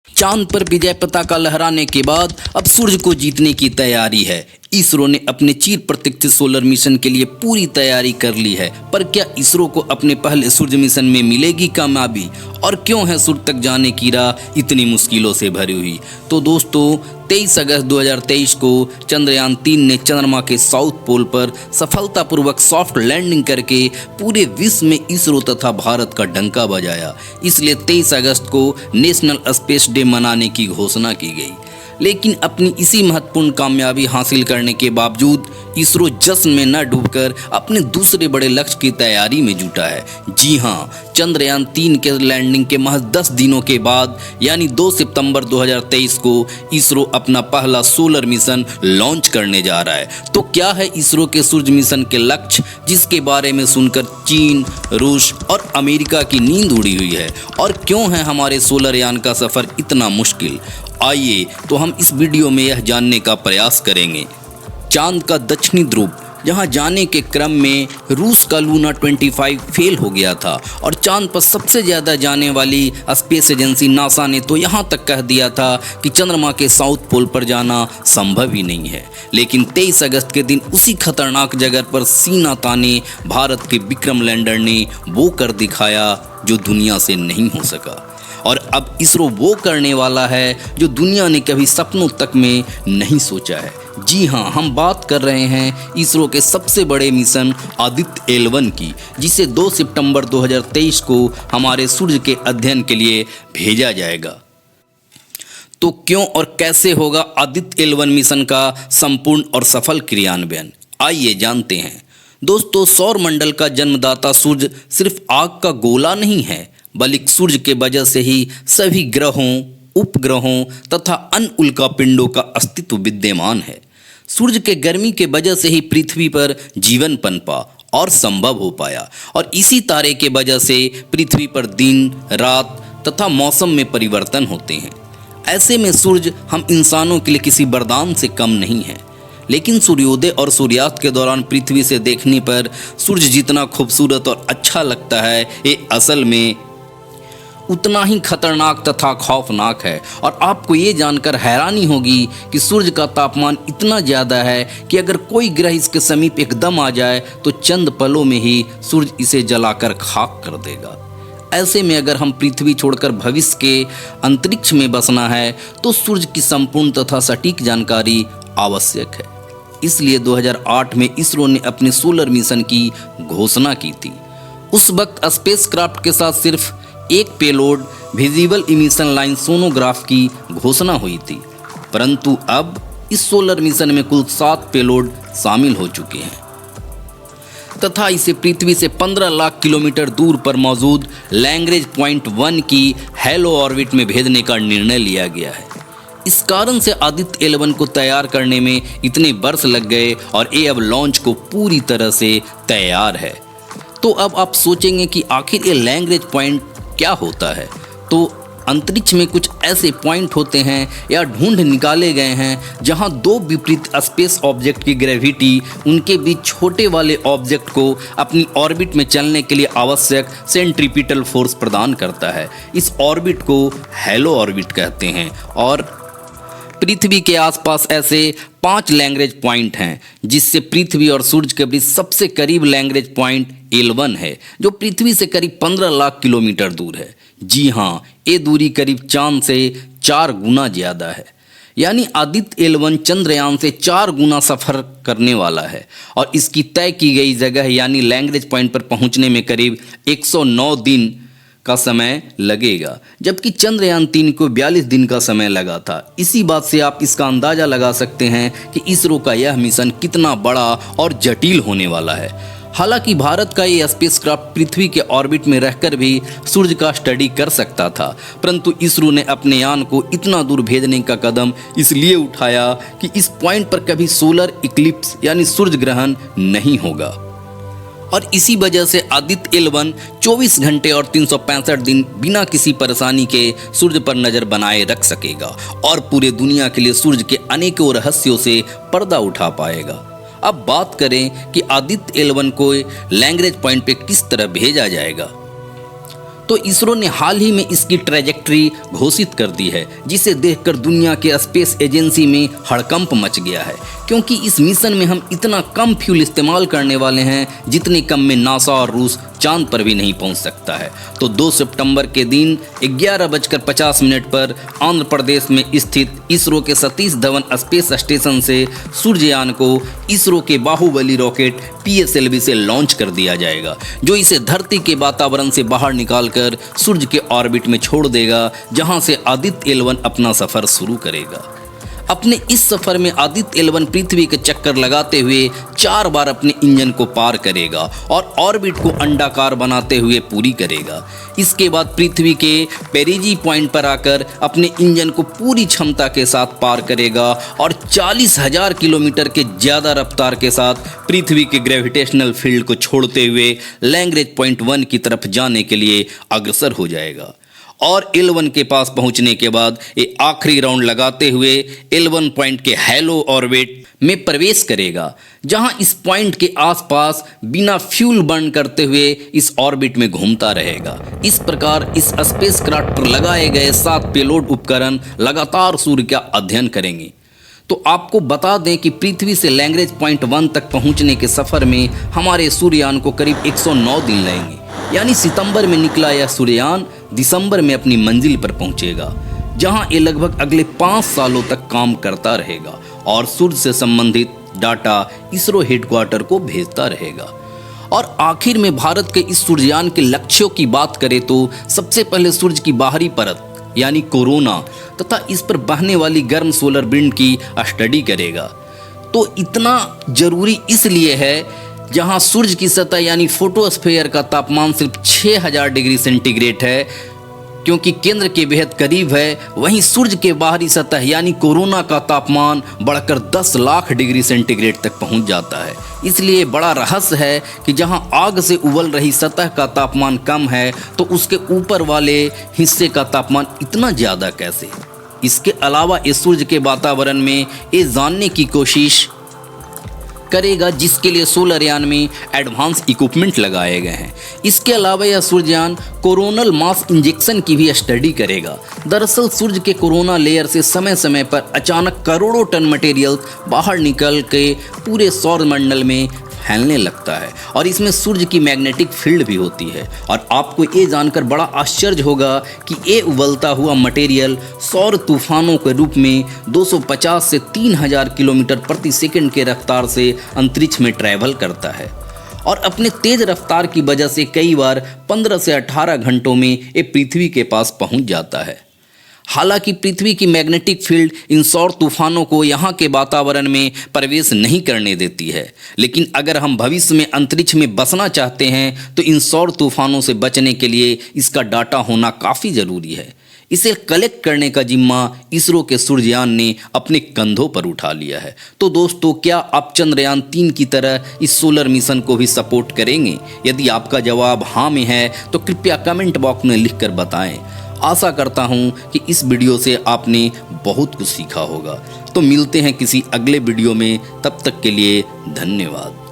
चांद पर विजय पताका लहराने के बाद अब सूर्य को जीतने की तैयारी है। इसरो ने अपने चिर प्रतीक्षित सोलर मिशन के लिए पूरी तैयारी कर ली है। पर क्या इसरो को अपने पहले सूर्य मिशन में मिलेगी कामयाबी, और क्यों है सूर्य तक जाने की राह इतनी मुश्किलों से भरी हुई? तो दोस्तों 23 अगस्त 2023 को चंद्रयान 3 ने चंद्रमा के साउथ पोल पर सफलतापूर्वक सॉफ्ट लैंडिंग करके पूरे विश्व में इसरो तथा भारत का डंका बजाया। इसलिए 23 अगस्त को नेशनल स्पेस डे मनाने की घोषणा की गई। लेकिन अपनी इसी महत्वपूर्ण कामयाबी हासिल करने के बावजूद इसरो जश्न में न डूबकर अपने दूसरे बड़े लक्ष्य की तैयारी में जुटा है। जी हाँ, चंद्रयान 3 के लैंडिंग के महज 10 दिनों के बाद यानी 2 सितंबर 2023 को इसरो अपना पहला सोलर मिशन लॉन्च करने जा रहा है। तो क्या है इसरो के सूर्य मिशन के लक्ष्य, जिसके बारे में सुनकर चीन, रूस और अमेरिका की नींद उड़ी हुई है? और क्यों है हमारे सोलर यान का सफ़र इतना मुश्किल? आइए तो हम इस वीडियो में यह जानने का प्रयास करेंगे। चांद का दक्षिणी ध्रुव जहां जाने के क्रम में रूस का लूना 25 फेल हो गया था और चांद पर सबसे ज़्यादा जाने वाली स्पेस एजेंसी नासा ने तो यहां तक कह दिया था कि चंद्रमा के साउथ पोल पर जाना संभव ही नहीं है। लेकिन 23 अगस्त के दिन उसी खतरनाक जगह पर सीना ताने भारत के विक्रम लैंडर ने वो कर दिखाया जो दुनिया से नहीं हो सका। और अब इसरो वो करने वाला है जो दुनिया ने कभी सपनों तक में नहीं सोचा है। जी हाँ, हम बात कर रहे हैं इसरो के सबसे बड़े मिशन आदित्य L1 की, जिसे 2 सितंबर 2023 को हमारे सूर्य के अध्ययन के लिए भेजा जाएगा। तो क्यों और कैसे होगा आदित्य L1 मिशन का संपूर्ण और सफल क्रियान्वयन? आइए जानते हैं। दोस्तों, सौर मंडल का जन्मदाता सूर्य सिर्फ आग का गोला नहीं है, बल्कि सूर्य के वजह से ही सभी ग्रहों, उपग्रहों तथा अन्य उल्कापिंडों का अस्तित्व विद्यमान है। सूर्य के गर्मी के वजह से ही पृथ्वी पर जीवन पनपा और संभव हो पाया, और इसी तारे के वजह से पृथ्वी पर दिन, रात तथा मौसम में परिवर्तन होते हैं। ऐसे में सूर्य हम इंसानों के लिए किसी वरदान से कम नहीं है। लेकिन सूर्योदय और सूर्यास्त के दौरान पृथ्वी से देखने पर सूर्य जितना खूबसूरत और अच्छा लगता है, ये असल में उतना ही खतरनाक तथा खौफनाक है। और आपको ये जानकर हैरानी होगी कि सूर्य का तापमान इतना ज़्यादा है कि अगर कोई ग्रह इसके समीप एकदम आ जाए तो चंद पलों में ही सूर्य इसे जलाकर खाक कर देगा। ऐसे में अगर हम पृथ्वी छोड़कर भविष्य के अंतरिक्ष में बसना है तो सूर्य की संपूर्ण तथा सटीक जानकारी आवश्यक है। इसलिए 2008 में इसरो ने अपने सोलर मिशन की घोषणा की थी। उस वक्त स्पेसक्राफ्ट के साथ सिर्फ एक payload visible emission line sonograph की घोषणा हुई थी, परंतु अब इस सोलर मिशन में कुल 7 पेलोड शामिल हो चुके हैं तथा इसे पृथ्वी से 15 लाख किलोमीटर दूर पर मौजूद लैग्रेंज पॉइंट 1 की हेलो ऑर्बिट में भेजने का निर्णय लिया गया है। इस कारण से आदित्य L1 को तैयार करने में इतने वर्ष लग गए और ये अब लॉन्च को पूरी तरह से तैयार है। तो अब आप सोचेंगे कि आखिर ये लैग्रेंज पॉइंट क्या होता है? तो अंतरिक्ष में कुछ ऐसे पॉइंट होते हैं या ढूंढ निकाले गए हैं जहां दो विपरीत स्पेस ऑब्जेक्ट की ग्रेविटी उनके बीच छोटे वाले ऑब्जेक्ट को अपनी ऑर्बिट में चलने के लिए आवश्यक सेंट्रीपिटल फोर्स प्रदान करता है। इस ऑर्बिट को हेलो ऑर्बिट कहते हैं। और पृथ्वी के आसपास ऐसे 5 लैग्रेंज पॉइंट हैं, जिससे पृथ्वी और सूर्य के बीच सबसे करीब लैग्रेंज पॉइंट L1 है, जो पृथ्वी से करीब 15 लाख किलोमीटर दूर है। जी हाँ, ये दूरी करीब चांद से 4 गुना ज़्यादा है। यानी आदित्य L1 चंद्रयान से 4 गुना सफ़र करने वाला है और इसकी तय की गई जगह यानी लैग्रेंज पॉइंट पर पहुंचने में करीब 109 दिन का समय लगेगा, जबकि चंद्रयान 3 को 42 दिन का समय लगा था। इसी बात से आप इसका अंदाज़ा लगा सकते हैं कि इसरो का यह मिशन कितना बड़ा और जटिल होने वाला है। हालांकि भारत का ये स्पेसक्राफ्ट पृथ्वी के ऑर्बिट में रहकर भी सूर्य का स्टडी कर सकता था, परंतु इसरो ने अपने यान को इतना दूर भेजने का कदम इसलिए उठाया कि इस पॉइंट पर कभी सोलर इक्लिप्स यानी सूर्य ग्रहण नहीं होगा। और इसी वजह से आदित्य L1 24 घंटे और 365 दिन बिना किसी परेशानी के सूर्य पर नज़र बनाए रख सकेगा और पूरे दुनिया के लिए सूर्य के अनेकों रहस्यों से पर्दा उठा पाएगा। अब बात करें कि आदित्य L1 को लैग्रेंज पॉइंट पे किस तरह भेजा जाएगा। तो इसरो ने हाल ही में इसकी ट्रैजेक्टरी घोषित कर दी है, जिसे देखकर दुनिया के स्पेस एजेंसी में हड़कंप मच गया है, क्योंकि इस मिशन में हम इतना कम फ्यूल इस्तेमाल करने वाले हैं जितने कम में नासा और रूस चांद पर भी नहीं पहुंच सकता है। तो 2 सितंबर के दिन 11:50 पर आंध्र प्रदेश में स्थित इसरो के सतीश धवन स्पेस स्टेशन से सूर्ययान को इसरो के बाहुबली रॉकेट PSLV से लॉन्च कर दिया जाएगा, जो इसे धरती के वातावरण से बाहर निकालकर सूर्य के ऑर्बिट में छोड़ देगा, जहां से आदित्य L1 अपना सफर शुरू करेगा। अपने इस सफर में आदित्य L1 पृथ्वी के चक्कर लगाते हुए 4 बार अपने इंजन को पार करेगा और ऑर्बिट को अंडाकार बनाते हुए पूरी करेगा। इसके बाद पृथ्वी के पेरिजी पॉइंट पर आकर अपने इंजन को पूरी क्षमता के साथ पार करेगा और 40,000 किलोमीटर के ज़्यादा रफ्तार के साथ पृथ्वी के ग्रेविटेशनल फील्ड को छोड़ते हुए लैग्रेंज पॉइंट 1 की तरफ जाने के लिए अग्रसर हो जाएगा। और L1 के पास पहुंचने के बाद ये आखिरी राउंड लगाते हुए L1 पॉइंट के हैलो ऑर्बिट में प्रवेश करेगा, जहां इस पॉइंट के आसपास बिना फ्यूल बर्न करते हुए इस ऑर्बिट में घूमता रहेगा। इस प्रकार इस स्पेसक्राफ्ट पर लगाए गए 7 पेलोड उपकरण लगातार सूर्य का अध्ययन करेंगे। तो आपको बता दें कि पृथ्वी से लैग्रेंज पॉइंट 1 तक पहुंचने के सफ़र में हमारे सूर्ययान को करीब 109 दिन लगेंगे, यानी सितंबर में निकला यह सूर्ययान दिसंबर में अपनी मंजिल पर पहुंचेगा, जहां ये लगभग अगले 5 सालों तक काम करता रहेगा और सूर्य से संबंधित डाटा इसरो हेडक्वार्टर को भेजता रहेगा। और आखिर में भारत के इस सूर्ययान के लक्ष्यों की बात करें तो सबसे पहले सूर्य की बाहरी परत यानी कोरोना तथा इस पर बहने वाली गर्म सोलर विंड की स्टडी करेगा। तो इतना जरूरी इसलिए है जहां सूर्य की सतह यानी फोटोस्फीयर का तापमान सिर्फ 6000 डिग्री सेंटीग्रेड है, क्योंकि केंद्र के बेहद करीब है, वहीं सूर्य के बाहरी सतह यानी कोरोना का तापमान बढ़कर 10 लाख डिग्री सेंटीग्रेड तक पहुंच जाता है। इसलिए बड़ा रहस्य है कि जहां आग से उबल रही सतह का तापमान कम है तो उसके ऊपर वाले हिस्से का तापमान इतना ज़्यादा कैसे। इसके अलावा इस सूर्य के वातावरण में ये जानने की कोशिश करेगा, जिसके लिए सोलर यान में एडवांस इक्विपमेंट लगाए गए हैं। इसके अलावा यह सूर्ययान कोरोनल मास इंजेक्शन की भी स्टडी करेगा। दरअसल सूर्य के कोरोना लेयर से समय समय पर अचानक करोड़ों टन मटेरियल बाहर निकल के पूरे सौर मंडल में फैलने लगता है और इसमें सूर्य की मैग्नेटिक फील्ड भी होती है। और आपको ये जानकर बड़ा आश्चर्य होगा कि ये उबलता हुआ मटेरियल सौर तूफानों के रूप में 250 से 3000 किलोमीटर प्रति सेकंड के रफ्तार से अंतरिक्ष में ट्रैवल करता है और अपने तेज रफ्तार की वजह से कई बार 15 से 18 घंटों में ये पृथ्वी के पास पहुंच जाता है। हालांकि पृथ्वी की मैग्नेटिक फील्ड इन सौर तूफानों को यहाँ के वातावरण में प्रवेश नहीं करने देती है, लेकिन अगर हम भविष्य में अंतरिक्ष में बसना चाहते हैं तो इन सौर तूफानों से बचने के लिए इसका डाटा होना काफ़ी ज़रूरी है। इसे कलेक्ट करने का जिम्मा इसरो के सूर्ययान ने अपने कंधों पर उठा लिया है। तो दोस्तों, क्या आप चंद्रयान 3 की तरह इस सोलर मिशन को भी सपोर्ट करेंगे? यदि आपका जवाब हाँ में है तो कृपया कमेंट बॉक्स में लिखकर बताएं। आशा करता हूं कि इस वीडियो से आपने बहुत कुछ सीखा होगा। तो मिलते हैं किसी अगले वीडियो में, तब तक के लिए धन्यवाद।